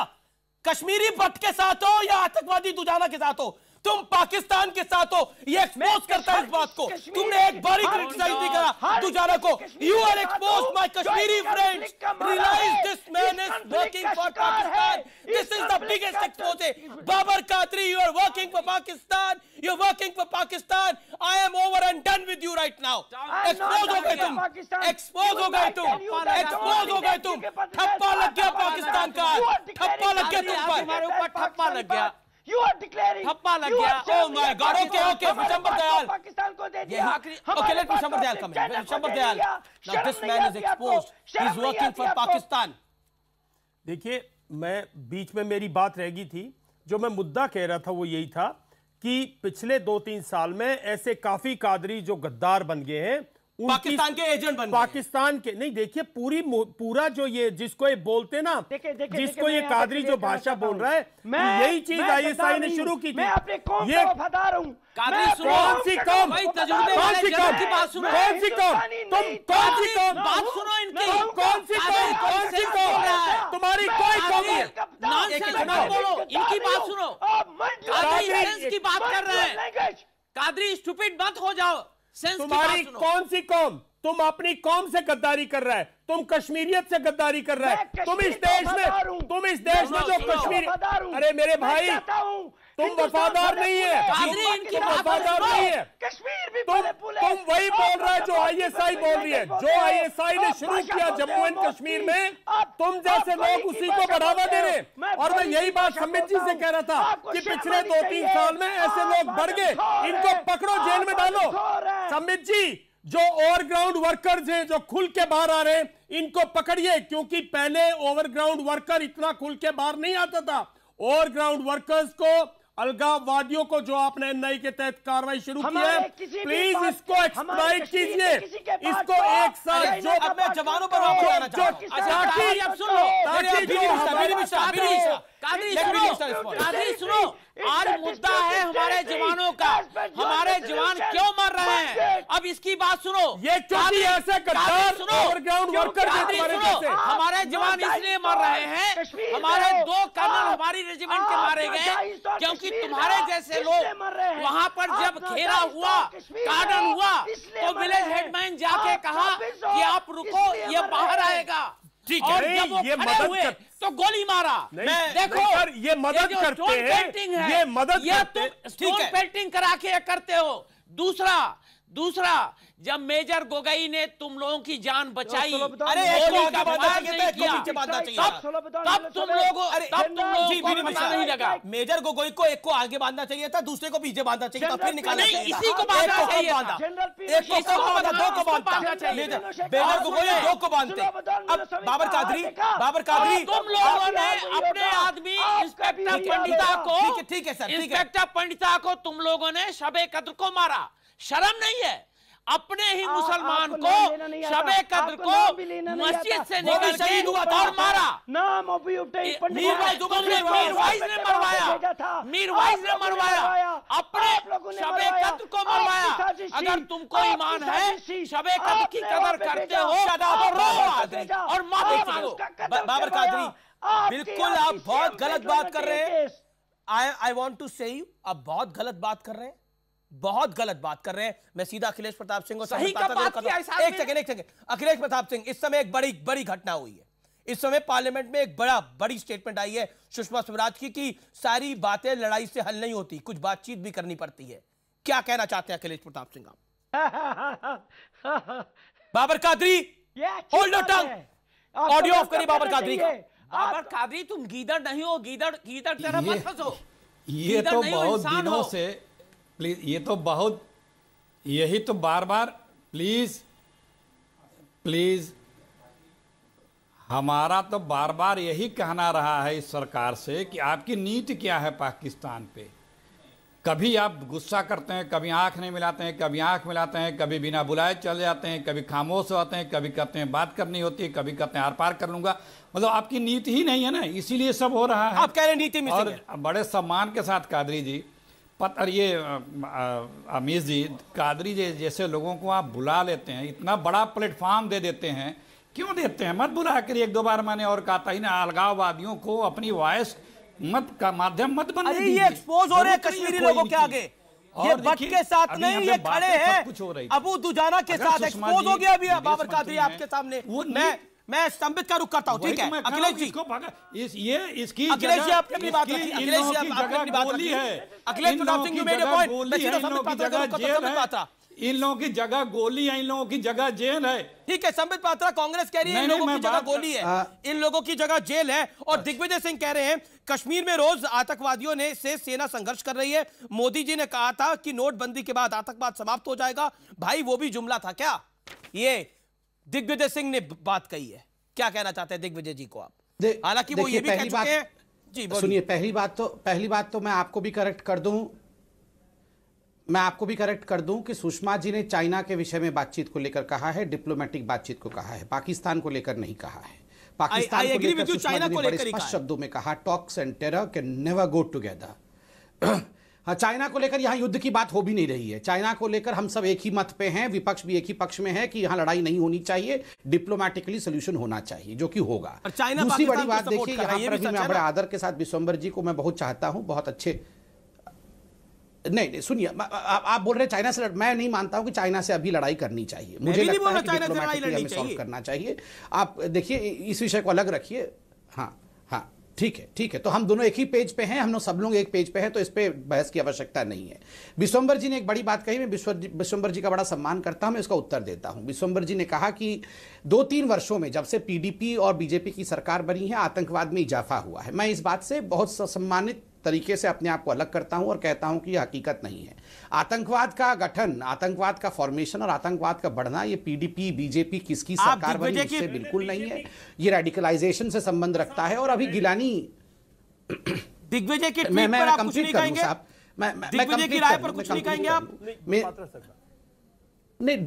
कश्मीरी भट्ट के साथ हो या आतंकवादी दुजाना के साथ हो? तुम पाकिस्तान के साथ हो, ये एक्सपोज करता है इस बात को। तुमने एक बारी क्रिटिसाइज नहीं करा दुजाना को। You are expose my Kashmiri friends, realize this man is working for Pakistan. This is the biggest expose. Babar Qadri, you are working for Pakistan, you are working for Pakistan. I am over and done with you right now. Expose हो गए तुम, expose हो गए तुम। ठप्पा लग गया पाकिस्तान का, ठप्पा लग गया तुम पर, हमारे ऊपर ठप्पा लग गया। You are declaring. ठप्पा लग गया। Oh my God. Okay. Vishambar Dayal. Pakistan को दे दिया। Okay, let Vishambar Dayal come in. Vishambar Dayal. Now this man is exposed. He is working for Pakistan. देखिए, मैं बीच में मेरी बात रह गई थी। जो मैं मुद्दा कह रहा था वो यही था कि पिछले 2-3 साल में ऐसे काफी कादरी जो गद्दार बन गए हैं, पाकिस्तान के एजेंट बन गए। पाकिस्तान के नहीं, देखिए पूरा जो ये जिसको ये बोलते ना, जिसको ये कादरी जो भाषा बोल रहा है, यही चीज ISI ने शुरू की थी। मैं अपने कौम का वफादार हूं। कादरी सुनो, कौन सी कौम, तजुर्बे वाले जवान की बात सुनो। कौन सी कौम, तुम कौन सी कौम, बात सुनो इनकी। कौन सी कौम, तुम्हारी कोई कौम नहीं। नॉनसेंस मत बोलो, इनकी बात सुनो। कादरी सेंस की बात कर रहे हैं। कादरी स्टूपिड मत हो जाओ। तुम्हारी कौन सी कौम, तुम अपनी कौम से गद्दारी कर रहा है, तुम कश्मीरियत से गद्दारी कर रहा है। तुम इस देश में जो कश्मीर, अरे मेरे भाई, तुम वफादार नहीं है, तुम वफादार नहीं है। तुम वही बोल रहा है जो ISI बोल रही है। जो ISI ने शुरू किया जम्मू एंड कश्मीर में, तुम जैसे लोग उसी को बढ़ावा दे रहे। और मैं यही बात समित जी से कह रहा था कि पिछले 2-3 साल में ऐसे लोग बढ़ गए, इनको पकड़ो, जेल में डालो। समित जी, जो ओवरग्राउंड वर्कर्स हैं, जो खुल के बाहर आ रहे हैं, इनको पकड़िए, क्योंकि पहले ओवरग्राउंड वर्कर इतना खुल के बाहर नहीं आता था। ओवरग्राउंड वर्कर्स को, अलगाववादियों को, जो आपने NI के तहत कार्रवाई शुरू की है, प्लीज इसको एक्सप्लाइट कीजिए, इसको एक साथ जो अपने जवानों पर कादरी सुनो, आज मुद्दा है हमारे जवानों का, हमारे जवान क्यों मर रहे हैं, अब इसकी बात सुनो। ये क्योंकि ऐसे गद्दार ओवरग्राउंड वर्कर हमारे जवान इसलिए मर रहे हैं, हमारे 2 कर्नल हमारी रेजिमेंट के मारे गए, क्योंकि तुम्हारे जैसे लोग वहां पर जब घेरा हुआ, कार्डन हुआ, तो विलेज हेडमैन जाके कहा कि आप रुको, ये बाहर आएगा। ठीक है, और जब वो खड़े हुए तो गोली मारा। देखो, ये मदद करते हैं, ये मदद स्टोन पेंटिंग करा के करते हो। दूसरा, दूसरा, जब मेजर गोगई ने तुम लोगों की जान बचाई, अरे एक को आगे बांधना चाहिए था, एक को पीछे बांधना चाहिए था। तब तुम लोगों को पता नहीं लगा। मेजर गोगोई को एक को आगे बांधना चाहिए था, दूसरे को पीछे बांधना चाहिए था, फिर निकालना चाहिए था। इसी को बांधना चाहिए था। एक को बांधा, दो को बांधता। मेजर गोगोई दो को बांधते। अब बाबर कादरी तुम लोगों ने अपने आदमी इंस्पेक्टर पंडिता को, ठीक है सर, ठीक है। इंस्पेक्टर पंडिता को तुम लोगों ने शबे कद्र को मारा। शर्म नहीं है? अपने ही मुसलमान को शबे कद्र को मस्जिद से निकल के और मारा। मीरवाइज ने मरवाया, अपने शबे कद्र को मरवाया। अगर तुमको ईमान है, शबे कद्र की कदर करते हो और माफी मांगो। बाबर कादरी, बिल्कुल आप बहुत गलत बात कर रहे हैं। आई वॉन्ट टू से यू, आप बहुत गलत बात कर रहे हैं, बहुत गलत बात कर रहे हैं। मैं सीधा अखिलेश प्रताप सिंह को सही का बात किया। एक सेकंड, अखिलेश प्रताप सिंह, इस समय एक बड़ी घटना हुई है। इस समय पार्लियामेंट में एक बड़ी स्टेटमेंट आई है सुषमा स्वराज की कि सारी बातें लड़ाई से हल नहीं होती, कुछ बातचीत भी करनी पड़ती है। क्या कहना चाहते हैं अखिलेश प्रताप सिंह आप? Babar Qadri, hold your tongue, audio off करिए बाबर कादरी का। बाबर कादरी, तुम गीदड़ नहीं हो, गीदड़ तरह मत फंसो। ये तो बहुत दिनों से, प्लीज, ये तो बहुत, यही तो बार प्लीज हमारा तो बार बार यही कहना रहा है इस सरकार से कि आपकी नीति क्या है पाकिस्तान पे। कभी आप गुस्सा करते हैं, कभी आंख नहीं मिलाते हैं, कभी आंख मिलाते हैं, कभी बिना बुलाए चले जाते हैं, कभी खामोश होते हैं, कभी कहते हैं बात करनी होती है, कभी कहते हैं आर पार कर लूंगा। मतलब आपकी नीति ही नहीं है ना, इसीलिए सब हो रहा है। आप कह रहे हैं नीति में। और बड़े सम्मान के साथ कादरी जी, और ये अमीश जी, कादरी जी जैसे लोगों को आप बुला लेते हैं, इतना बड़ा प्लेटफॉर्म दे देते हैं, क्यों देते हैं? मत बुला कर। एक दो बार मैंने और कहा था ना, अलगाववादियों को अपनी वॉइस मत का माध्यम मत बनने दीजिए। ये एक्सपोज हो रहे हैं कश्मीरी लोगों के आगे। ये बट के साथ नहीं, ये खड़े हैं अबू दुजाना के साथ। एक्सपोज हो गया अभी बाबर कादरी आपके सामने। मैं स्तंभित का रुख करता हूं, ठीक है अखिलेश जी? इसकी अखिलेश जी आपने अपनी बात रखी। अखिलेश जी आपने अपनी बात रखी है। Akhilesh Pratap Singh, you made a point. इन लोगों की जगह गोली है, इन लोगों की जगह जेल है। ठीक है, संबित पात्रा कांग्रेस कह रही है इन लोगों की जगह गोली है, इन लोगों की जगह जेल है। और दिग्विजय सिंह कह रहे हैं कश्मीर में रोज आतंकवादियों ने से सेना संघर्ष कर रही है। मोदी जी ने कहा था कि नोटबंदी के बाद आतंकवाद समाप्त हो जाएगा। भाई वो भी जुमला था क्या? ये दिग्विजय सिंह ने बात कही है। क्या कहना चाहते हैं दिग्विजय जी को आप? हालांकि वो ये भी कह चुके हैं। जी सुनिए, पहली बात तो मैं आपको भी करेक्ट कर दूं कि सुषमा जी ने चाइना के विषय में बातचीत को लेकर कहा है, डिप्लोमेटिक बातचीत को कहा है, पाकिस्तान को लेकर नहीं कहा है। पाकिस्तान को लेकर सुषमा जी ने बड़े स्पष्ट शब्दों में कहा, talks and terror can never go together. हाँ, चाइना को लेकर यहां युद्ध की बात हो भी नहीं रही है। चाइना को लेकर हम सब एक ही मत पे हैं, विपक्ष भी एक ही पक्ष में है कि यहां लड़ाई नहीं होनी चाहिए, डिप्लोमेटिकली सोल्यूशन होना चाहिए, जो कि होगा। दूसरी बड़ी बात देखिए, यहां पर भी मैं बड़े आदर के साथ विश्वंबर जी को मैं बहुत चाहता हूं, बहुत अच्छे। नहीं सुनिए, आप बोल रहे चाइना से, मैं नहीं मानता हूं कि चाइना से अभी लड़ाई करनी चाहिए। मुझे लगता है कि डिप्लोमेटिकली हमें सॉल्व करना चाहिए। आप देखिए, इस विषय को अलग रखिए। हाँ, ठीक है। तो हम दोनों एक ही पेज पे हैं, हम लोग सब लोग एक पेज पे हैं, तो इस पे बहस की आवश्यकता नहीं है। विश्वंबर जी ने एक बड़ी बात कही, मैं विश्वंबर जी का बड़ा सम्मान करता हूं, मैं इसका उत्तर देता हूं। विश्वंबर जी ने कहा कि 2-3 वर्षों में जब से पीडीपी और बीजेपी की सरकार बनी है, आतंकवाद में इजाफा हुआ है। मैं इस बात से बहुत सम्मानित तरीके से अपने आप को अलग करता हूं और कहता हूं कि यह हकीकत नहीं है। आतंकवाद का गठन, आतंकवाद का फॉर्मेशन और आतंकवाद का बढ़ना, ये पीडीपी बीजेपी किसकी सरकार बनी उससे बिल्कुल नहीं है। ये रेडिकलाइजेशन से संबंध रखता है। और अभी गिलानी दिग्विजय के ट्वीट पर आप कुछ नहीं कहेंगे? दिग्विजय की राय पर कुछ नहीं कहेंगे आप? नहीं,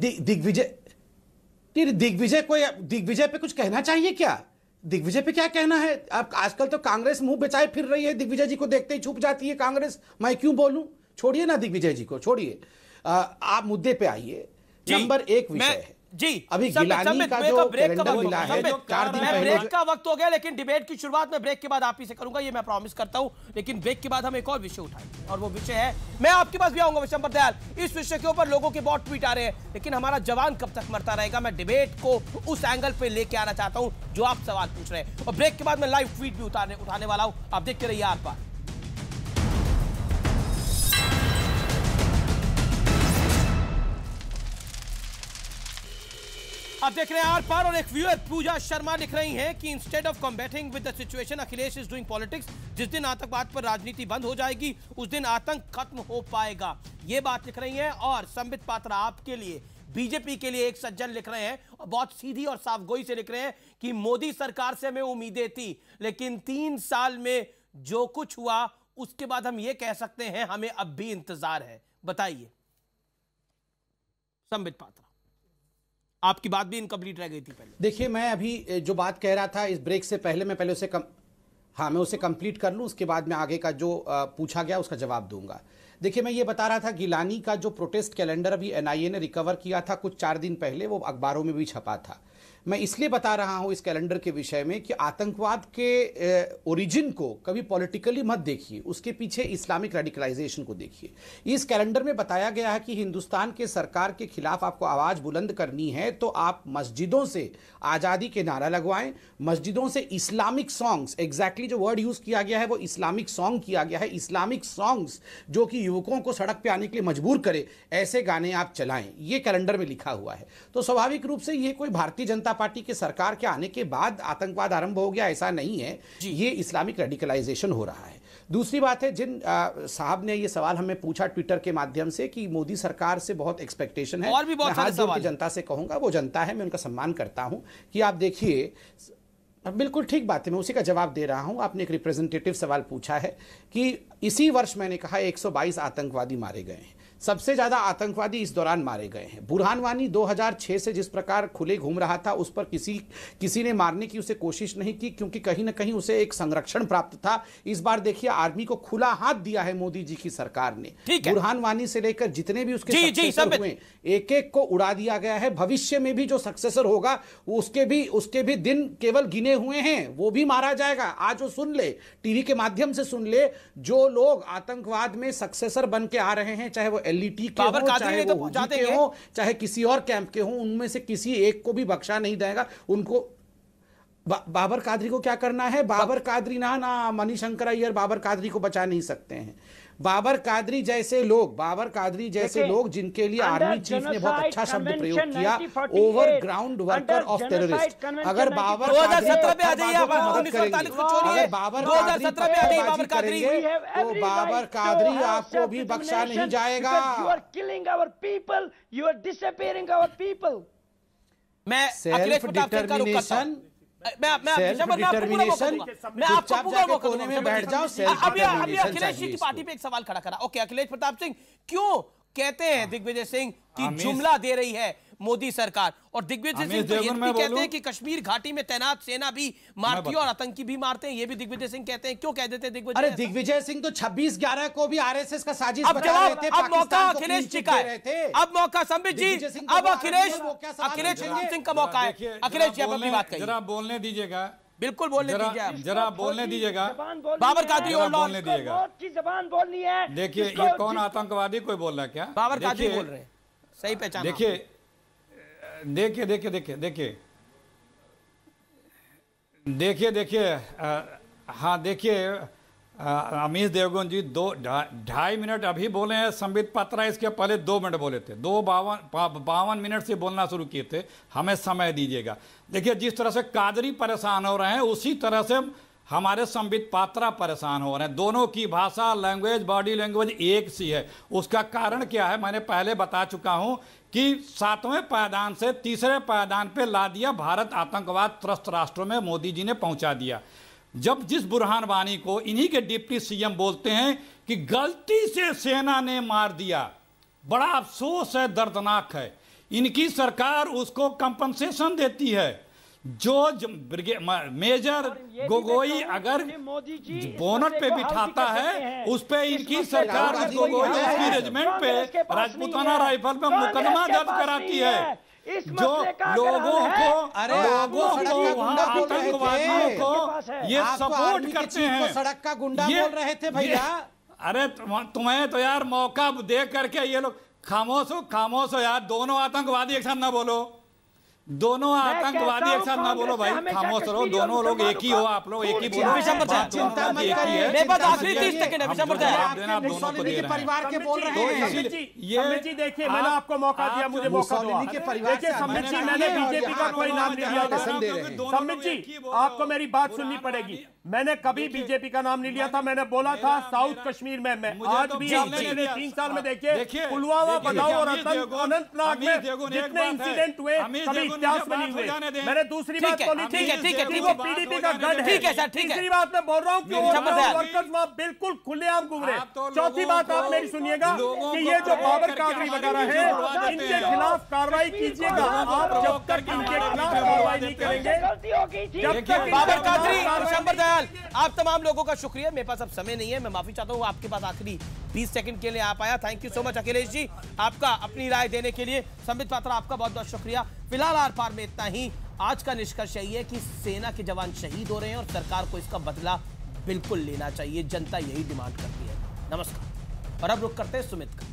दिग्विजय पे कुछ कहना चाहिए क्या? दिग्विजय पे क्या कहना है? आप आजकल तो कांग्रेस मुंह बेचाए फिर रही है, दिग्विजय जी को देखते ही छुप जाती है कांग्रेस। मैं क्यों बोलूं? छोड़िए ना दिग्विजय जी को, छोड़िए। आप मुद्दे पे आइए। नंबर 1 विषय है जी, अभी गिलानी का जो कैलेंडर मिला है 4 दिन पहले। ब्रेक का वक्त हो गया, लेकिन डिबेट की शुरुआत में ब्रेक के बाद आप ही से करूंगा, ये मैं प्रॉमिस करता हूं। लेकिन ब्रेक के बाद हम एक और विषय उठाएंगे, और वो विषय है, मैं आपके पास भी आऊंगा विशंबर दयाल। इस विषय के ऊपर लोगों के बहुत ट्वीट आ रहे हैं, लेकिन हमारा जवान कब तक मरता रहेगा? मैं डिबेट को उस एंगल पे लेके आना चाहता हूं जो आप सवाल पूछ रहे हैं। और ब्रेक के बाद मैं लाइव ट्वीट भी उठाने वाला हूं, आप देखते रहिए आर पार। आप देख रहे हैं आर पार और एक व्यूअर पूजा शर्मा लिख रही हैं कि instead of combating with the situation Akhilesh is doing politics. जिस दिन आतंकवाद पर राजनीति बंद हो जाएगी उस दिन आतंक खत्म हो पाएगा, ये बात लिख रही हैं। और संबित पात्रा आपके लिए, बीजेपी के लिए एक सज्जन लिख रहे हैं और बहुत सीधी और साफगोई से लिख रहे हैं कि मोदी सरकार से हमें उम्मीदें थी, लेकिन 3 साल में जो कुछ हुआ उसके बाद हम ये कह सकते हैं हमें अब भी इंतजार है। बताइए संबित पात्रा, आपकी बात भी इनकम्प्लीट रह गई थी पहले। देखिए, मैं अभी जो बात कह रहा था इस ब्रेक से पहले, मैं पहले उसे मैं उसे कंप्लीट कर लूं, उसके बाद मैं आगे का जो पूछा गया उसका जवाब दूंगा। देखिए, मैं ये बता रहा था गिलानी का जो प्रोटेस्ट कैलेंडर अभी एनआईए ने रिकवर किया था कुछ 4 दिन पहले, वो अखबारों में भी छपा था। मैं इसलिए बता रहा हूं इस कैलेंडर के विषय में कि आतंकवाद के ओरिजिन को कभी पॉलिटिकली मत देखिए, उसके पीछे इस्लामिक रेडिकलाइजेशन को देखिए। इस कैलेंडर में बताया गया है कि हिंदुस्तान के सरकार के खिलाफ आपको आवाज़ बुलंद करनी है तो आप मस्जिदों से आज़ादी के नारा लगवाएं, मस्जिदों से इस्लामिक सॉन्ग्स, एग्जैक्टली जो वर्ड यूज़ किया गया है वो इस्लामिक सॉन्ग किया गया है, इस्लामिक सॉन्ग्स जो कि युवकों को सड़क पर आने के लिए मजबूर करे, ऐसे गाने आप चलाएं। ये कैलेंडर में लिखा हुआ है। तो स्वाभाविक रूप से ये कोई भारतीय जनता पार्टी के सरकार के आने के बाद आतंकवाद आरंभ हो गया, ऐसा नहीं है। ये इस्लामिक रेडिकलाइजेशन हो रहा है। दूसरी बात है, जिन साहब ने ये सवाल हमें पूछा ट्विटर के माध्यम से कि मोदी सरकार से बहुत एक्सपेक्टेशन है, और भी बहुत सारे सवाल जनता से कहूंगा, वो जनता है, मैं उनका सम्मान करता हूं कि आप देखिए, बिल्कुल ठीक बात है, मैं उसी का जवाब दे रहा हूं। आपने एक रिप्रेजेंटेटिव सवाल पूछा है कि इसी वर्ष मैंने कहा 122 आतंकवादी मारे गए हैं। सबसे ज्यादा आतंकवादी इस दौरान मारे गए हैं। बुरहान वानी 2006 से जिस प्रकार खुले घूम रहा था, उस पर किसी ने मारने की उसे कोशिश नहीं की, क्योंकि कहीं ना कहीं उसे एक संरक्षण प्राप्त था। इस बार देखिए, आर्मी को खुला हाथ दिया है मोदी जी की सरकार ने। बुरहान वानी से लेकर जितने भी उसके सक्सेसर हुए, एक एक को उड़ा दिया गया है। भविष्य में भी जो सक्सेसर होगा उसके भी दिन केवल गिने हुए हैं, वो भी मारा जाएगा। आज वो सुन ले, टीवी के माध्यम से सुन ले, जो लोग आतंकवाद में सक्सेसर बन के आ रहे हैं, चाहे वो एलईटी के हो, चाहे वो हुजी के हो, चाहे किसी और कैंप के हो, उनमें से किसी एक को भी बख्शा नहीं जाएगा। उनको बाबर कादरी को क्या करना है? बाबर कादरी ना मणिशंकर अय्यर बाबर कादरी को बचा नहीं सकते हैं। बाबर कादरी जैसे लोग जिनके लिए आर्मी चीफ ने बहुत अच्छा शब्द प्रयोग किया, over ground worker of terrorist. अगर बाबर 2017 में आ जाइए, अगर बाबर कादरी तो बाबर कादरी आपको भी बख्शा नहीं जाएगा। मैं सेल्फ डिटर्मिनेशन, कोने में बैठ जाओ। अभी अखिलेश जी की पार्टी पे एक सवाल खड़ा करा। ओके, अखिलेश प्रताप सिंह, क्यों कहते हैं दिग्विजय सिंह कि जुमला दे रही है मोदी सरकार, और दिग्विजय सिंह तो ये भी कहते हैं कि कश्मीर घाटी में तैनात सेना भी मारती है और आतंकी भी मारते हैं, ये भी दिग्विजय सिंह कहते हैं। क्यों कह देते हैं दिग्विजय? अरे दिग्विजय सिंह तो 26/11 को भी आरएसएस का साजिश बता रहे थे। अब मौका अखिलेश जी का है, अब मौका संबित जी, अब अखिलेश सिंह का मौका है। अखिलेश जी, अब अपनी बात कहिए। जरा बोलने दीजिएगा। बिल्कुल बोलने दीजिए, जरा बोलने दीजिएगा। बाबर कादरी बोलने दीजिएगा। की जबान बोलनी है। देखिए, ये कौन आतंकवादी कोई बोल रहा है क्या? बाबर कादरी बोल रहे हैं, सही पहचान। देखिए, हाँ देखिए, अमीश देवगन जी 2.5 मिनट अभी बोले हैं। संबित पात्रा इसके पहले 2 मिनट बोले थे। 52 मिनट से बोलना शुरू किए थे। हमें समय दीजिएगा। देखिए, जिस तरह से कादरी परेशान हो रहे हैं, उसी तरह से हमारे संबित पात्रा परेशान हो रहे हैं। दोनों की भाषा, लैंग्वेज, बॉडी लैंग्वेज एक सी है। उसका कारण क्या है मैंने पहले बता चुका हूं कि 7वें पायदान से 3रे पायदान पे ला दिया। भारत आतंकवाद त्रस्त राष्ट्रों में मोदी जी ने पहुंचा दिया। जब जिस बुरहान वानी को इन्हीं के डिप्टी सीएम बोलते हैं कि गलती से सेना ने मार दिया, बड़ा अफसोस है, दर्दनाक है। इनकी सरकार उसको कंपनसेशन देती है। जो मेजर गोगोई अगर बोनट पे बिठाता है, उस पे इनकी सरकार गोगोई उसकी रेजिमेंट पे राजपूताना राइफल पे मुकदमा दर्ज कराती है। जो लोगों को वहाँ आतंकवादियों को ये सपोर्ट करते हैं, सड़क का गुंडा बोल रहे थे भैया। अरे तुम्हें तो यार मौका दे करके ये लोग खामोश हो यार। दोनों आतंकवादी एक साथ ना बोलो। दोनों आतंकवादी एक साथ ना बोलो भाई, खामोश रहो, दोनों लोग एक ही हो, आप लोग एक ही बोलो। चिंता मत करिए, मेरे पास आखिरी 30 सेकंड है। विशंबर दयाल परिवार के बोल रहे हैं। संबित जी देखिए, मैंने आपको मौका दिया, मुझे मौका दो। देखिए संबित जी, मैंने बीजेपी का कोई नाम नहीं लिया था। संबित जी, आपको मेरी बात सुननी पड़ेगी। मैंने कभी बीजेपी का नाम नहीं लिया था। मैंने बोला था साउथ कश्मीर में मैं आज भी आपने पिछले 3 साल में देखिए पुलवामा, बदाऊं और अनंतनाग में जितने इंसिडेंट हुए कभी इतिहास में नहीं हुए। मैंने दूसरी बात बोली थी, वो पीडीपी का गढ़ है। ठीक है सर, ठीक है। तीसरी बात मैं बोल रहा हूँ कि वर्कर्स वहां बिल्कुल खुलेआम घूम रहे। चौथी बात आप मेरी सुनिएगा कि ये जो बाबर कादरी वगैरह है, इनके खिलाफ कार्रवाई कीजिएगा। आप जब तक इनके खिलाफ कार्रवाई नहीं करेंगे, जब तक बाबर कादरी, विशंबर दयाल, आप तमाम लोगों का शुक्रिया। मेरे पास अब समय नहीं है, मैं माफी चाहता हूँ। आपके पास आखिरी 20 सेकंड के लिए आप आया। Thank you so much Akhilesh ji, आपका अपनी राय देने के लिए। संबित पात्रा, आपका बहुत बहुत शुक्रिया। फिलहाल आर पार में इतना ही। आज का निष्कर्ष यही है कि सेना के जवान शहीद हो रहे हैं और सरकार को इसका बदला बिल्कुल लेना चाहिए। जनता यही डिमांड करती है। नमस्कार। और अब रुक करते हैं सुमित का।